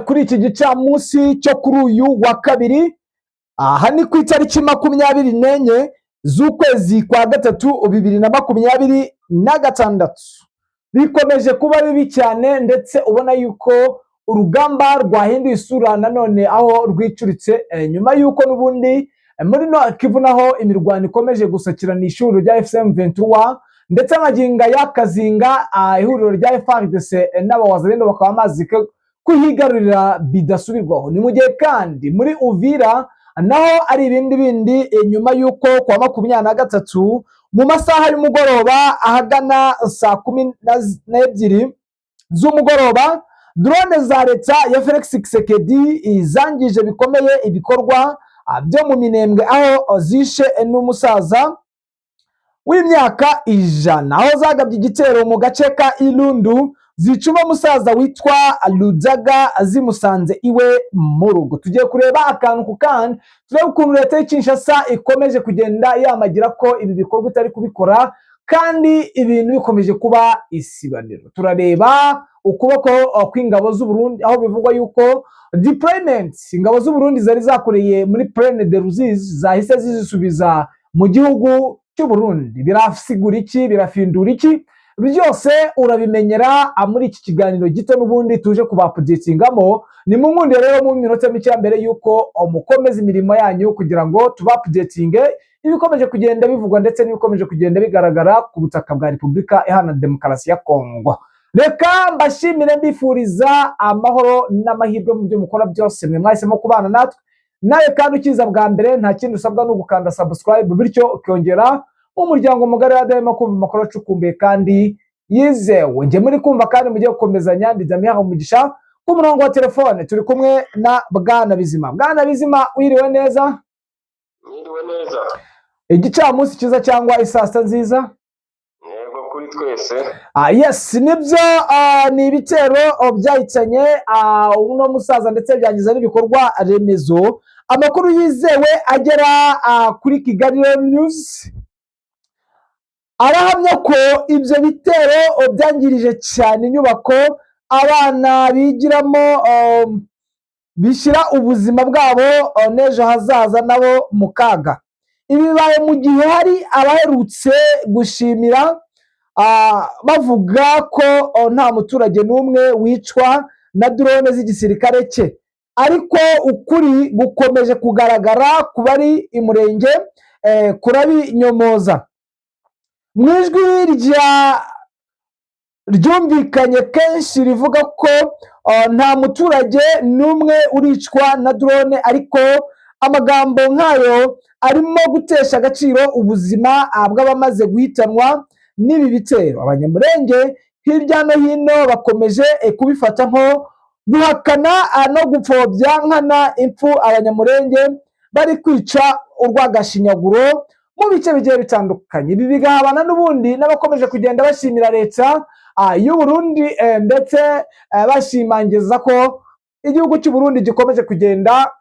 kuri iki gicamunsi cyo kuri uyu wa kabiri, aha ni ku itariki 24 z'ukwezi kwa gatatu 2026. Bikomeje kuba bibi cyane ndetse ubona yuko urugamba rwahinduye isura nanone aho rwicuritse nyuma yuko n'ubundi muri Nord Kivu naho imirwano ikomeje gusakirana ishuri rya FCM23 ndetse amaginga y'akazinga ihuriro rya FARDC n'abawazalendo bakaba amazi kuhigarurira bidasubirwaho. Ni mu gihe kandi muri Uvira naho ari ibindi nyuma yuko kwa 23 mu masaha y'umugoroba ahagana saa 12 z'umugoroba drone za leta ya Felix Tshisekedi izangije bikomeye ibikorwa byo mu Minembwe aho zishe n'umusaza w'imyaka 100 aho zagabye igitero mu gace ka Ilundu zicuma musaza witwa Ludaga zimusanze iwe mu rugo. Tugiye kureba akantu ku kandi turebe ukuntu leta y'Kinshasa ikomeje kugenda yamagira ko ibi bikorwa itari kubikora kandi ibintu bikomeje kuba isibaniro. Turareba ukuboko kw'ingabo z'u Burundi aho bivugwa yuko deployment ingabo z'u Burundi zari zakoreye muri Plaine de Ruzizi zahise zizisubiza mu gihugu cy'u Burundi. Birasigura iki? Birafindura iki? Byose urabimenyera muri iki kiganiro gito n'ubundi tuje kubapdatingamo. Ni mu nkundi rero mu minota mike mbere yuko mukomeza imirimo yanyu kugira ngo tubapdatinge ibikomeje kugenda bivugwa ndetse n'ibikomeje kugenda bigaragara ku butaka bwa Repubulika Iharanira Demokarasi ya Kongo. Reka mbashimire mbifuriza amahoro n'amahirwe mu byo mukora byose mwe mwahisemo kubana natwe. Nawe kandi ukiza bwa mbere nta kindi usabwa no gukanda subscribe bityo ukongera umuryango mugari wadahema kumva amakuru acukumbuye kandi yizewe. Nge muri kumva kandi mugiye gukomezanya ndijamiha umugisha ku murongo wa telefone turi kumwe na Bwana Bizima. Bwana Bizima wiriwe neza? Wiriwe neza. Igicamunsi cyiza cyangwa isasta nziza? Yego kuri twese. Yes, nibyo ni ibitero byahitanye uno musaza ndetse byangiza n'ibikorwa remezo. Amakuru yizewe agera kuri Kigali News arahamya ko ibyo bitero byangirije cyane inyubako abana bigiramo bishyira ubuzima bwabo n'ejo hazaza nabo mu kaga. Ibi bibaye mu gihe hari abaherutse gushimira bavuga ko nta muturage n'umwe wicwa na drone z'igisirikare cye, ariko ukuri gukomeje kugaragara ku bari imurenge kurabinyomoza. Mu ijwi ryumvikanye kenshi rivuga ko nta muturage n'umwe uricwa na drone, ariko amagambo nk'ayo arimo gutesha agaciro ubuzima bw'abamaze guhitanwa n'ibi bitero. Abanyamurenge hirya no hino bakomeje kubifata nko guhakana no gupfobya nkana impfu abanyamurenge bari kwica urwagashinyaguro mu bice bigiye bitandukanye. Ibi bigahabana n'ubundi n'abakomeje kugenda bashimira leta y'u Burundi ndetse bashimangiza ko igihugu cy'u Burundi gikomeje kugenda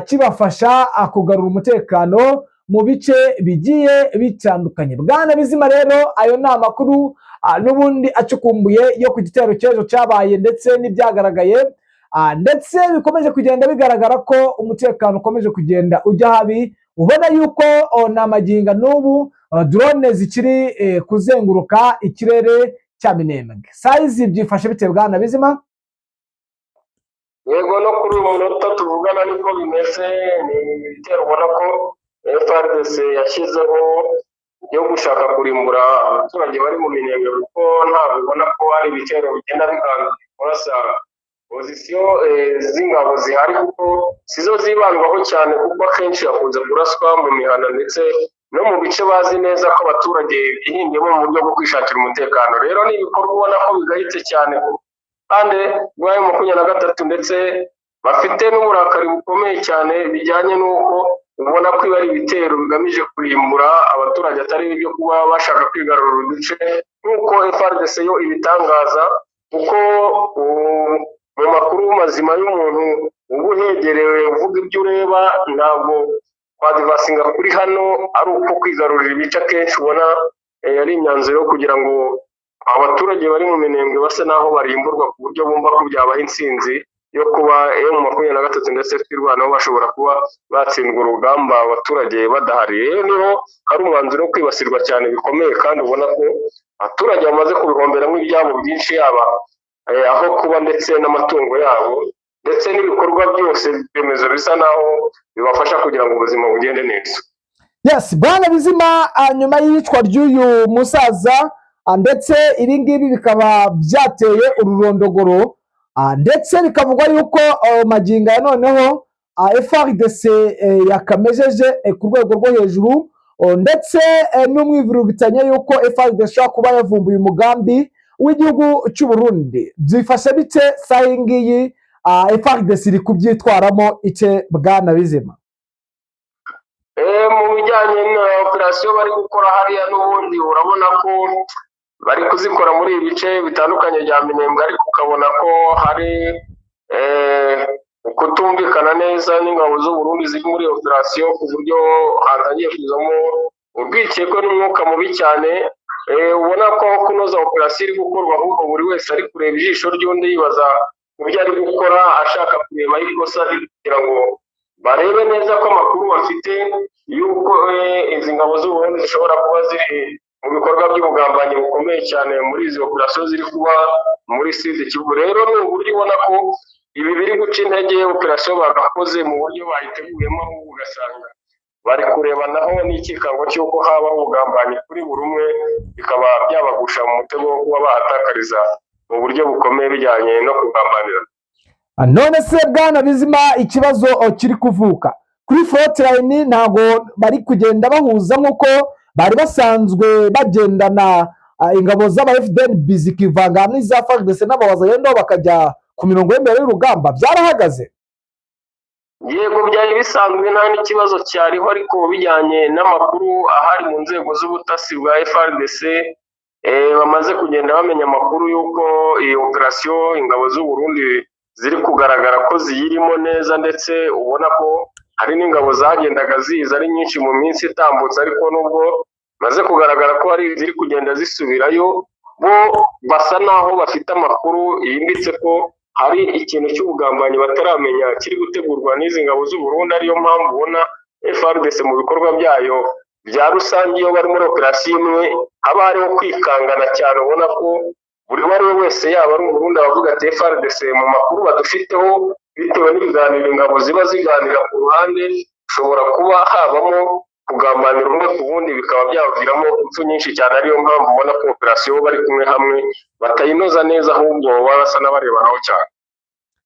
kibafasha kugarura umutekano mu bice bigiye bitandukanye. Bwana Bizima rero ayo ni amakuru n'ubundi acukumbuye yo ku gitero cy'ejo cyabaye ndetse n'ibyagaragaye ndetse bikomeje kugenda bigaragara ko umutekano ukomeje kugenda ujya habi. Ubona yuko namaginga n'ubu drone zikiri kuzenguruka ikirere cya Minembwe. Size byifashe bite Bwana Bizima? Yego no kuri uyu munota tuvugana niko bimeze. Ni ibitero ubona ko FARDC yashyizeho yo gushaka kurimbura abaturage bari mu Minembwe, kuko ntabwo ubona ko hari ibitero bigenda bigana kurasa pozisiyo z'ingabo zihari, kuko sizo zibandwaho cyane, kuko akenshi hakunze kuraswa mu mihana ndetse no mu bice bazi neza ko abaturage bihingiyemo mu buryo bwo kwishakira umutekano. Rero ni ibikorwa ubona ko bigayitse cyane kandi rwayo 23 ndetse bafite n'uburakari bukomeye cyane bijyanye n'uko ubona ko ari ibitero bigamije kurimbura abaturage atari ibyo kuba bashaka kwigarurira uduce nk'uko FARDC yo ibitangaza, kuko mu makuru mazima y'umuntu ubu hegerewe uvuga ibyo ureba, ntabwo kwadivasinga kuri hano ari uko kwigarurira ibice akenshi ubona ari imyanzuro yo kugira ngo abaturage bari mu Minembwe base naho barimburwa ku buryo bumva ko byabaha intsinzi yo kuba M23 ndetse twirwanaho bashobora kuba batsindwa urugamba abaturage badahari. Rero niho hari umwanzuro wo kwibasirwa cyane bikomeye, kandi ubona ko abaturage bamaze kubihomberamo ibyabo byinshi, yaba aho kuba ndetse n'amatungo yabo ndetse n'ibikorwa byose remezo bisa naho bibafasha kugira ngo ubuzima bugende neza. Yes, Bwana Bizima, nyuma y'iyicwa ry'uyu musaza ndetse ibi ngibi bikaba byateye ururondogoro, ndetse bikavugwa yuko magingo ya noneho FARDC yakamejeje ku rwego rwo hejuru, ndetse n'umwivurugitanye yuko FARDC ishobora kuba yavumbuye umugambi w'igihugu cy'u Burundi. Byifashe bite saa iyi ngiyi, FARDC iri kubyitwaramo icye, Bwana Bizima? Mu bijyanye na operasiyo bari gukora hariya, n'ubundi urabona ko bari kuzikora muri ibi bice bitandukanye bya Minembwe, ariko ukabona ko hari kutumvikana neza n'ingabo z'u Burundi ziri muri operasiyo, ku buryo hatangiye kuzamo urwikekwe n'umwuka mubi cyane. Ubona ko kunoza operasiyo iri gukorwa, ahubwo buri wese ari kureba ijisho ry'undi yibaza mu byo ari gukora, ashaka kureba ikosa kugira ngo barebe neza ko amakuru bafite y'uko izi ngabo z'u Burundi zishobora kuba ziri mu bikorwa by'ubugambanyi bukomeye cyane muri izi operasiyo ziri kuba muri Sud Kivu. Rero ni uburyo ubona ko ibi biri guca intege operasiyo bagakoze mu buryo bayiteguyemo, ahubwo ugasanga bari kurebanaho n'ikikango cy'uko habaho ubugambanyi kuri buri umwe, bikaba byabagusha mu mutego wo kuba bahatakariza mu buryo bukomeye bijyanye no kugambanira. None se Bwana Bizima, ikibazo kiri kuvuka kuri frontline, ntago bari kugenda bahuza nk'uko bari basanzwe bagendana, ingabo z'aba FDNB zikivanga hamwe n'iza FARDC n'abawazayendo bakajya ku mirongo y'imbere y'urugamba, byarahagaze? Yego, byari bisanzwe, nta n'ikibazo cyariho, ariko bijyanye n'amakuru ahari mu nzego z'ubutasi bwa FARDC, bamaze kugenda bamenya amakuru y'uko iyi operasiyo ingabo z'u Burundi ziri kugaragara ko ziyirimo neza, ndetse ubona ko hari n'ingabo zagendaga ziza ari nyinshi mu minsi itambutse, ariko nubwo maze kugaragara ko hari ziri kugenda zisubirayo, bo basa naho bafite amakuru yimbitse ko hari ikintu cy'ubugambanyi bataramenya kiri gutegurwa n'izi ngabo z'u Burundi. Ariyo mpamvu ubona FARDC mu bikorwa byayo bya rusange, iyo bari muri operasiyo imwe haba hariho kwikangana cyane, ubona ko buri uwo ari we wese, yaba ari Umurundi, abavuga ati FARDC mu makuru badufiteho, bitewe n'ibiganiro ingabo ziba ziganira ku ruhande, ushobora kuba habamo kugambanira umwe ku wundi, bikaba byaviramo impfu nyinshi cyane. Ariyo mpamvu ubona ko operasiyo bari kumwe hamwe batayinoza neza, ahubwo baba basa n'abarebanaho cyane.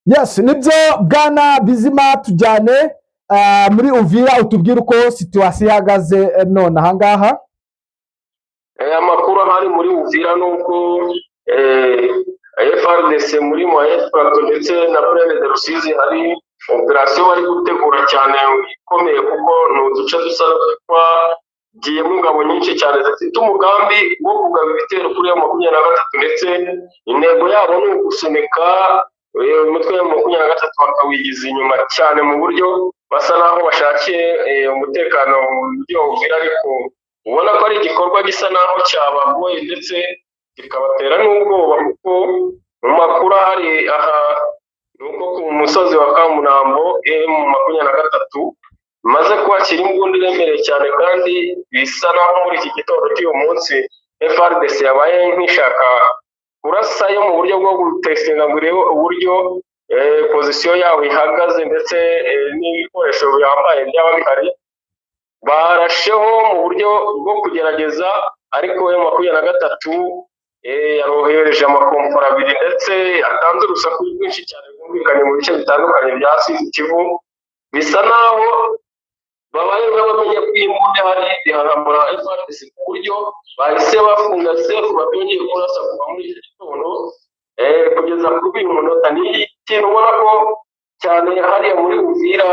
Yes, nibyo Bwana Bizima, tujyane muri Uvira, utubwire uko situwasiyo ihagaze none aha ngaha. Amakuru ahari muri Uvira ni uko FARDC muri Moyespato ndetse na Plaine de Rusizi hari operasiyo bari gutegura cyane ikomeye, kuko ni uduce dusa twagiyemo ingabo nyinshi cyane zifite umugambi wo kugaba ibitero kuri M23, ndetse intego yabo ni ugusunika umutwe wa M23 bakawigiza inyuma cyane, mu buryo basa naho bashakiye umutekano mu buryo Uvira, ariko ubona ko ari igikorwa gisa naho cyabagoye ndetse kikabatera n'ubwoba, kuko mu makuru ahari aha ni uko ku musozi wa Kamurambo M23 maze kwakira imbunda iremereye cyane, kandi bisa naho muri iki gitondo cy'uyu munsi FARDC yabaye nk'ishaka kurasayo mu buryo bwo gutestinga ngo irebe uburyo pozisiyo yawe ihagaze, ndetse n'ibikoresho byambaye byaba bihari. Barasheho mu buryo bwo kugerageza, ariko M23 yarohereje amakompora abiri, ndetse atanze urusaku rwinshi cyane rwumvikanye mu bice bitandukanye bya Sud Kivu. Bisa naho babaye nk'abamenya ko iyi mbunda hari ihahamura FARDC, ku buryo bahise bafunga sefu, batongeye kurasa kuva muri iki gitondo kugeza kuri uyu munota. Ni ikintu ubona ko cyane hariya muri Uvira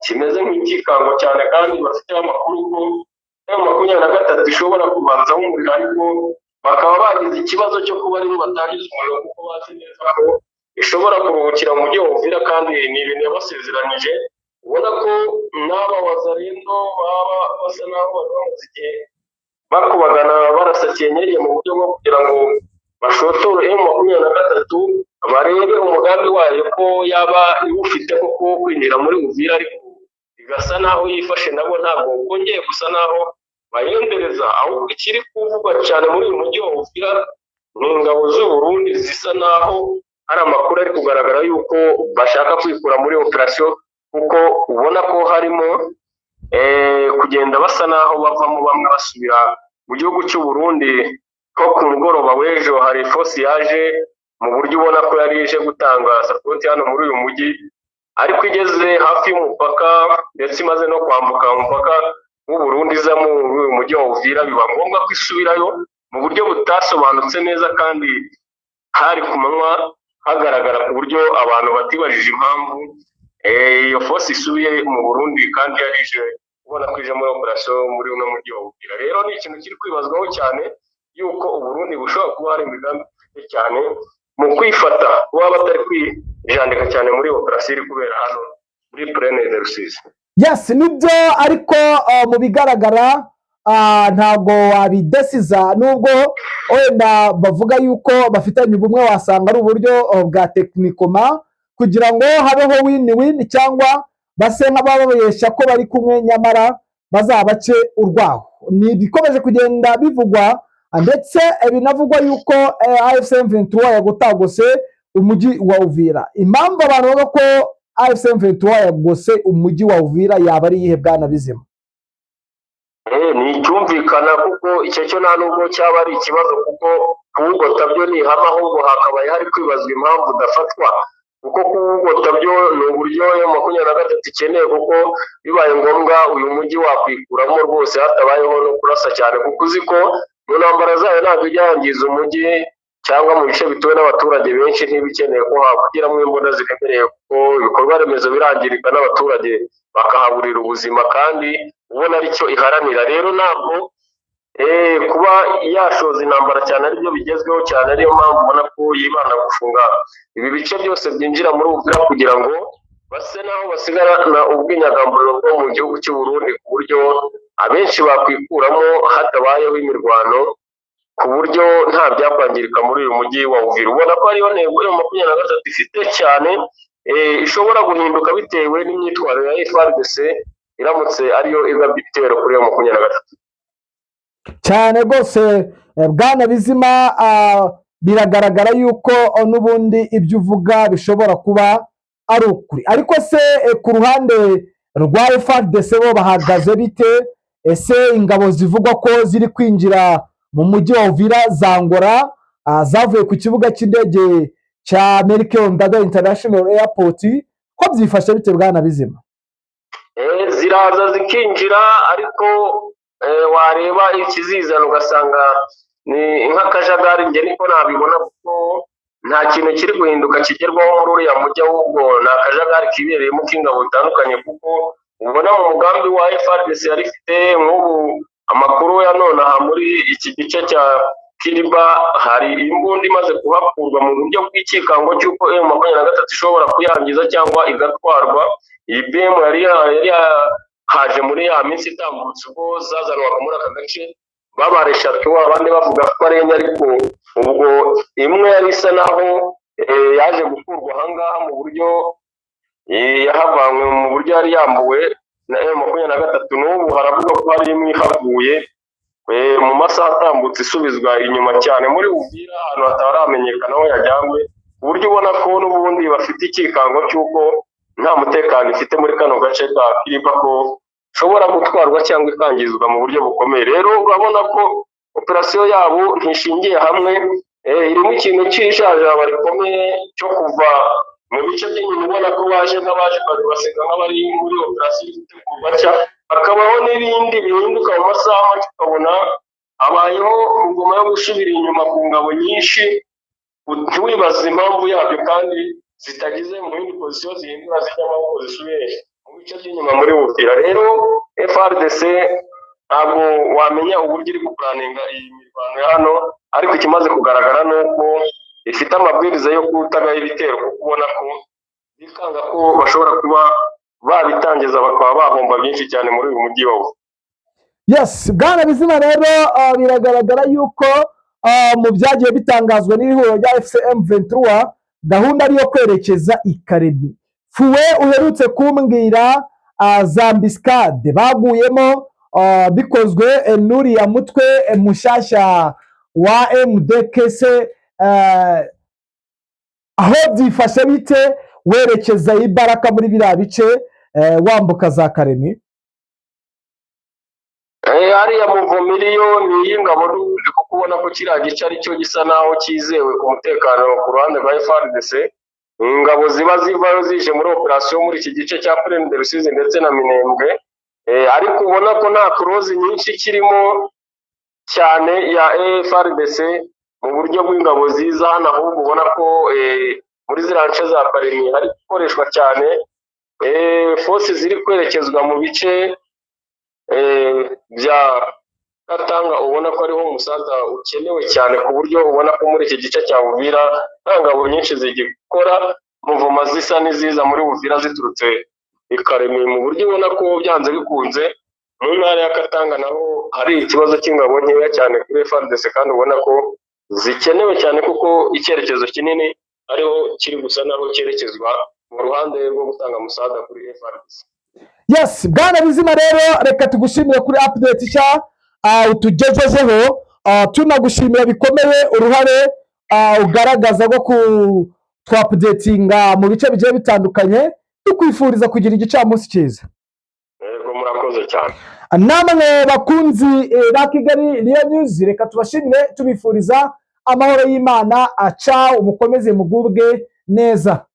kimeze nk'ikikango cyane, kandi bafite amakuru ko M23 ishobora kubanzaho umuriro, ariko bakaba bagize ikibazo cyo kuba aribo batangiza umuriro, kuko bazi neza ko ishobora kuruhukira mu mujyi wa Uvira, kandi ni ibintu yabasezeranyije. Ubona ko n'aba wazarendo baba basa naho bamaze igihe bakubagana barasa cyenyeriye mu buryo bwo kugira ngo bashotore M23, barebe umugambi wayo ko yaba iwufite koko kwinjira muri Uvira, ariko igasa naho yifashe nabo ntabwo bwongeye gusa naho bayendereza. Ahubwo ikiri kuvugwa cyane muri uyu mujyi wa Uvira ni ingabo z'u Burundi zisa naho hari amakuru ari kugaragara yuko bashaka kwikura muri operasiyo, kuko ubona ko harimo kugenda basa naho bavamo bamwe basubira mu gihugu cy'u Burundi. Ko ku mugoroba w'ejo hari fosi yaje mu buryo ubona ko yari ije gutanga sapoti hano muri uyu mujyi, ariko igeze hafi y'umupaka ndetse imaze no kwambuka umupaka w'u Burundi iza muri uyu mujyi wa Uvira, biba ngombwa ko isubirayo mu buryo butasobanutse neza, kandi hari ku manywa hagaragara ku buryo abantu batibajije impamvu iyo fosi isubiye mu Burundi kandi yari ije ubona ko ije muri operasiyo muri uno mujyi wa Uvira. Rero ni ikintu kiri kwibazwaho cyane yuko u Burundi bushobora kuba hari imigambi ifite cyane mu kwifata, kuba batari kwijandika cyane muri operasiyo iri kubera hano muri Plaine de Rusizi. Yes, nibyo, ariko mu bigaragara ntabwo wabidesiza, nubwo wenda bavuga yuko bafitanye ubumwe, wasanga ari uburyo bwa tekinikoma kugira ngo habeho win-win, cyangwa base nk'abababeshya ko bari kumwe nyamara bazabace urwaho. Ni ibikomeje kugenda bivugwa, ndetse binavugwa yuko AFC M23 yagotagose umujyi wa Uvira. Impamvu abantu bavuga ko AFC M23 yagose umujyi wa Uvira yaba ari iyihe, Bwana Bizima? Ni icyumvikana, kuko icyo cyo nta nubwo cyaba ari ikibazo, kuko kuwugota byo ni ihame, ahubwo hakabaye hari kwibazwa impamvu udafatwa, kuko kuwugota byo ni uburyo M23 ikeneye, kuko bibaye ngombwa uyu mujyi wakwikuramo rwose hatabayeho no kurasa cyane, kuko uzi ko mu ntambara zayo ntabwo ijya yangiza umujyi cyangwa mu bice bituwe n'abaturage benshi, ntibikeneye ko havugiramo imbunda ziremereye, kuko ibikorwa remezo birangirika n'abaturage bakahaburira ubuzima, kandi ubona aricyo iharanira. Rero ntabwo kuba yashoza intambara cyane aribyo bigezweho cyane, ariyo mpamvu ubona ko yibanda gufunga ibi bice byose byinjira muri Uvira kugira ngo base naho basigarana ubwinyagamburiro bwo mu gihugu cy'u Burundi, ku buryo abenshi bakwikuramo hatabayeho imirwano, ku buryo nta byakwangirika muri uyu mujyi wa Uvira. Ubona ko ariyo ntego ya 23 ifite cyane, ishobora guhinduka bitewe n'imyitwarire ya FARDC iramutse ariyo igabye ibitero kuri 23 cyane rwose. Bwana Bizima, biragaragara yuko n'ubundi ibyo uvuga bishobora kuba ari ukuri, ariko se ku ruhande rwa FARDC bo bahagaze bite? Ese ingabo zivugwa ko ziri kwinjira mu mujyi wa Uvira zangora zavuye ku kibuga cy'indege cya Melchior Ndadaye International Airport, ko byifashe bite, Bwana Bizima? Ziraza zikinjira, ariko wareba ikizizana ugasanga ni nk'akajagari. Njye niko nabibona, kuko nta kintu kiri guhinduka kigerwaho muri uriya mujyi, ahubwo ni akajagari kibereyemo k'ingabo bitandukanye, kuko ubona mu mugambi wa FARDC yari ifite nk'ubu amakuru ya none aha muri iki gice cya Kiriba hari imbunda imaze kuhakurwa mu buryo bw'ikikango cy'uko M23 ishobora kuyangiza cyangwa igatwarwa. Iyi BM yari haje muri ya minsi itambutse ubwo zazanwaga muri aka gace babara 3, abandi bavuga ko ari enye, ariko ubwo imwe yari isa naho yaje gukurwa ahangaha mu buryo yahavanywe mu buryo yari yambuwe na M23. N'ubu haravuga ko hari imwe ihavuye mu masaha atambutse isubizwa inyuma cyane muri Uvira, ahantu hataramenyekana aho yajyanywe, ku buryo ubona ko n'ubundi bafite ikikango cy'uko nta mutekano ifite muri kano gace ka Kiriba, ko ishobora gutwarwa cyangwa ikangizwa mu buryo bukomeye. Rero urabona ko operasiyo yabo ntishingiye hamwe, irimo ikintu cy'ijajaba rikomeye cyo kuva mu bice by'inyuma, ubona ko baje nk'abaje basiga nk'abari muri operasiyo ifite kubaca, hakabaho n'ibindi bihinduka mu masaha make, ukabona habayeho ingoma yo gusubira inyuma ku ngabo nyinshi, ntiwibaze impamvu yabyo, kandi zitagize mu yindi pozisiyo zihindura zijya amaboko zisubire mu bice by'inyuma muri Uvira. Rero FARDC ntabwo wamenya uburyo iri gupuraninga iyi mirwano ya hano, ariko ikimaze kugaragara ni uko ifite amabwiriza yo kutagaho ibitero, kuko ubona ko bikanga ko bashobora kuba babitangiza bakaba bahomba byinshi cyane muri uyu mujyi wa Uvira. Yes, Bwana Bizima, rero biragaragara yuko mu byagiye bitangazwa n'ihuriro rya FC M23 gahunda ari iyo kwerekeza i Karemi. Fuwe uherutse kumbwira za Mbiscade baguyemo bikozwe n'uriya mutwe mushyashya wa MDKC, aho byifashe bite werekeza Ibaraka muri biriya bice wambuka za Karemi? hariya muvumiriyo ni y'ingabo n'ubundi kuko ubona ko kiriya gice ari cyo gisa naho cyizewe ku mutekano ku ruhande rwa FARDC. Ingabo ziba zivayo zije muri operasiyo muri iki gice cya Plaine de Rusizi ndetse na Minembwe, ariko ubona ko nta kurozi nyinshi kirimo cyane ya FARDC mu buryo bw'ingabo ziza hano, ahubwo ubona ko muri ziriya nce za Karemi hari gukoreshwa cyane force ziri kwerekezwa mu bice bya Katanga. Ubona ko ariho umusaza ukenewe cyane ku buryo ubona ko muri iki gice cya Uvira nta ngabo nyinshi zigikora, muvuma zisa n'iziza muri Uvira ziturutse i Karemi, mu buryo ubona ko byanze bikunze mu ntara ya Katanga naho hari ikibazo cy'ingabo nkeya cyane kuri FARDC, kandi ubona ko zikenewe cyane kuko icyerekezo kinini ariho kiri gusa naho cyerekezwa mu ruhande rwo gutanga musada kuri FARDC. Yes, Bwana Bizima, rero reka tugushimire kuri update nshya utugejejeho, tunagushimira bikomeye uruhare ugaragaza rwo twapudetinga mu bice bigiye bitandukanye, tukwifuriza kugira igicamunsi cyiza. Yego, murakoze cyane. Namwe bakunzi ba Kigali Real News, reka tubashimire tubifuriza amahoro y'Imana. Ciao, umukomeze mugubwe neza.